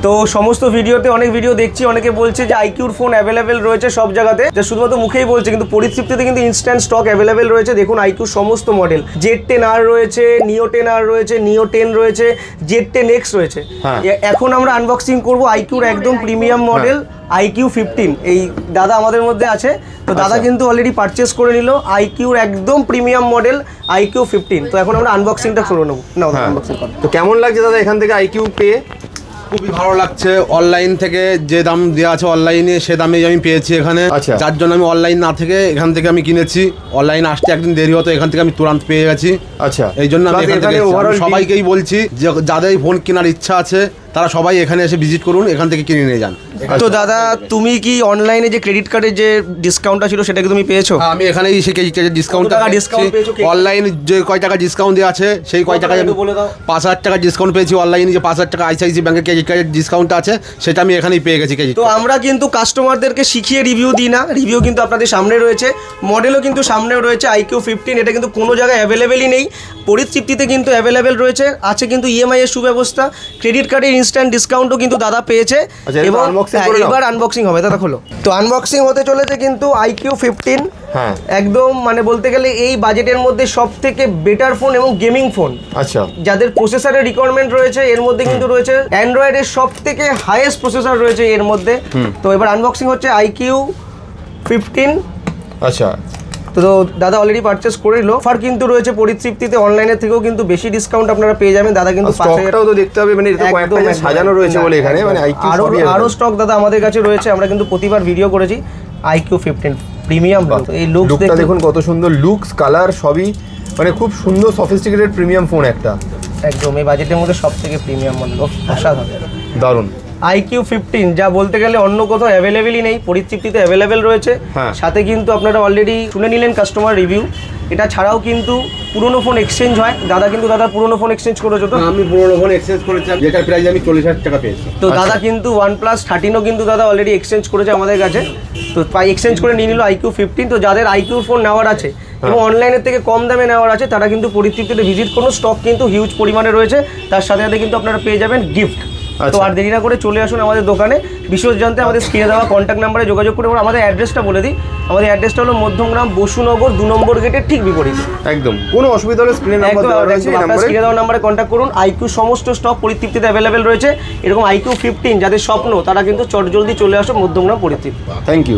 তো সমস্ত ভিডিওতে অনেক ভিডিও দেখছি, অনেকে বলছে যে আইকিউর ফোন অ্যাভেলেবেল রয়েছে সব জায়গাতে, যে শুধুমাত্র মুখেই বলছে, কিন্তু পরিস্থিতিতে কিন্তু ইনস্ট্যান্ট স্টক অ্যাভেলেবেল রয়েছে। দেখুন আইকিউর সমস্ত মডেল, Z10R রয়েছে, নিও 10R রয়েছে, নিও 10 রয়েছে, Z10X রয়েছে। এখন আমরা আনবক্সিং করব আইকিউর একদম প্রিমিয়াম মডেল iQOO 15। এই দাদা আমাদের মধ্যে আছে, তো দাদা কিন্তু অলরেডি পারচেস করে নিল আইকিউর একদম প্রিমিয়াম মডেল iQOO 15। তো এখন আমরা আনবক্সিংটা করে নেবো। না আনবক্সিং করো। তো কেমন লাগছে দাদা এখান থেকে আইকিউ পেয়ে? খুবই ভালো লাগছে। অনলাইন থেকে যে দাম দেওয়া আছে অনলাইনে সে দামেই আমি পেয়েছি এখানে। আচ্ছা। যার জন্য আমি অনলাইন না থেকে এখান থেকে আমি কিনেছি। অনলাইনে আসতে একদিন দেরি হতো, এখান থেকে আমি তুরন্ত পেয়ে গেছি। আচ্ছা, এই জন্য আমি Plus এখান থেকে এখানে overall সবাইকেই বলছি যে যাদের ফোন কেনার ইচ্ছা আছে তারা সবাই এখানে এসে ভিজিট করুন, এখান থেকে কিনে নিয়ে যান। তো দাদা তুমি কি অনলাইনে যে ক্রেডিট কার্ডের যে ডিসকাউন্টটা ছিল সেটা কি তুমি পেয়েছো? আমি এখানেই সে ডিসকাউন্ট কত টাকা discount পেয়েছো? অনলাইন যে কয় টাকা ডিসকাউন্ট দেওয়া আছে সেই কয় টাকা একটু বলে দাও। 5,000 টাকা ডিসকাউন্ট পেয়েছি। অনলাইনে যে 5,000 টাকা আইসিআইসি ব্যাংকের ক্রেডিট কার্ডের ডিসকাউন্ট আছে সেটা আমি এখানেই পেয়ে গেছি। তো আমরা কিন্তু কাস্টমারদেরকে শিখিয়ে রিভিউ দিই না, রিভিউ কিন্তু আপনাদের সামনে রয়েছে, মডেলও কিন্তু সামনেও রয়েছে iQOO 15। এটা কিন্তু কোনো জায়গায় অ্যাভেলেবেলই নেই, পরিতৃপ্তিতে কিন্তু অ্যাভেলেবেল রয়েছে, আছে কিন্তু ইএমআই এর সুব্যবস্থা, ক্রেডিট কার্ডের ইনস্ট্যান্ট ডিসকাউন্টও কিন্তু দাদা পেয়েছে। এবং এবার আনবক্সিং হবে, দাদা খোলো। তো আনবক্সিং হতে চলেছে কিন্তু iQOO 15। হ্যাঁ, একদম মানে বলতে গেলে এই বাজেটের মধ্যে সব থেকে বেটার ফোন এবং গেমিং ফোন। আচ্ছা, যাদের প্রসেসরের রিকোয়ারমেন্ট রয়েছে এর মধ্যে কিন্তু রয়েছে অ্যান্ড্রয়েডের সব থেকে হাইয়েস্ট প্রসেসর রয়েছে এর মধ্যে। তো এবার আনবক্সিং হচ্ছে iQOO 15। আচ্ছা। তো দাদা অলরেডি পারচেস করে নিল। অফার কিন্তু রয়েছে পরিতৃপ্তিতে, অনলাইনের থেকেও কিন্তু বেশি ডিসকাউন্ট আপনারা পেয়ে যাবেন। দাদা কিন্তু স্টকটাও তো দেখতে হবে, মানে এটা কয়েকটা যে সাজানো রয়েছে বলে এখানে, মানে আইকিউ আরো স্টক দাদা আমাদের কাছে রয়েছে। আমরা কিন্তু প্রতিবার ভিডিও করেছি iQOO 15 প্রিমিয়াম। এই লুকটা দেখুন কত সুন্দর, লুকস কালার সবই মানে খুব সুন্দর সফিস্টিকেটেড প্রিমিয়াম ফোন একটা। একদম এই বাজেটের মধ্যে সব থেকে প্রিমিয়াম মডেল, অসাধারণ দারুণ। iQOO 15 যা বলতে গেলে অন্য কোথাও অ্যাভেলেবেলই নেই, পরিতৃপ্তিতে অ্যাভেলেবেল রয়েছে। সাথে কিন্তু আপনারা অলরেডি শুনে নিলেন কাস্টমার রিভিউ। এটা ছাড়াও কিন্তু পুরনো ফোন এক্সচেঞ্জ হয়। দাদা কিন্তু দাদার পুরনো ফোন এক্সচেঞ্জ করেছো তো? আমি পুরনো ফোন এক্সচেঞ্জ করেছি, যেটার প্রাইস আমি 40,000 টাকা পেয়েছি। তো দাদা কিন্তু OnePlus 13ও কিন্তু দাদা অলরেডি এক্সচেঞ্জ করেছে আমাদের কাছে। তো এক্সচেঞ্জ করে নিয়ে নিল iQOO 15। তো যাদের iQOO ফোন নেওয়ার আছে এবং অনলাইনের থেকে কম দামে নেওয়ার আছে তারা কিন্তু পরিতৃপ্তিতে ভিজিট করুন, স্টক কিন্তু হিউজ পরিমাণে রয়েছে। তার সাথে সাথে কিন্তু আপনারা পেয়ে যাবেন গিফট। তো আর দেরি না করে চলে আসুন আমাদের দোকানে। বিশেষ জানতে আমাদের স্ক্রিনে দেওয়া কন্ট্যাক্ট নাম্বারে যোগাযোগ করে। আমাদের অ্যাড্রেসটা বলে দিই, আমাদের অ্যাড্রেসটা হলো মধ্যমগ্রাম বসুনগর 2 নম্বর গেটের ঠিক বিপরীতে। একদম কোনো অসুবিধা হলে স্ক্রিনে নাম্বার দেওয়া রয়েছে, এই নম্বরে স্ক্রিনে দেওয়া নম্বরে কন্ট্যাক্ট করুন। iQOO সমস্ত স্টক পরিতৃপ্তিতে অ্যাভেলেবেল রয়েছে। এরকম iQOO 15 যাদের স্বপ্ন তারা কিন্তু চটজলদি চলে আসুন মধ্যমগ্রাম পরিতৃপ্তি। Thank you.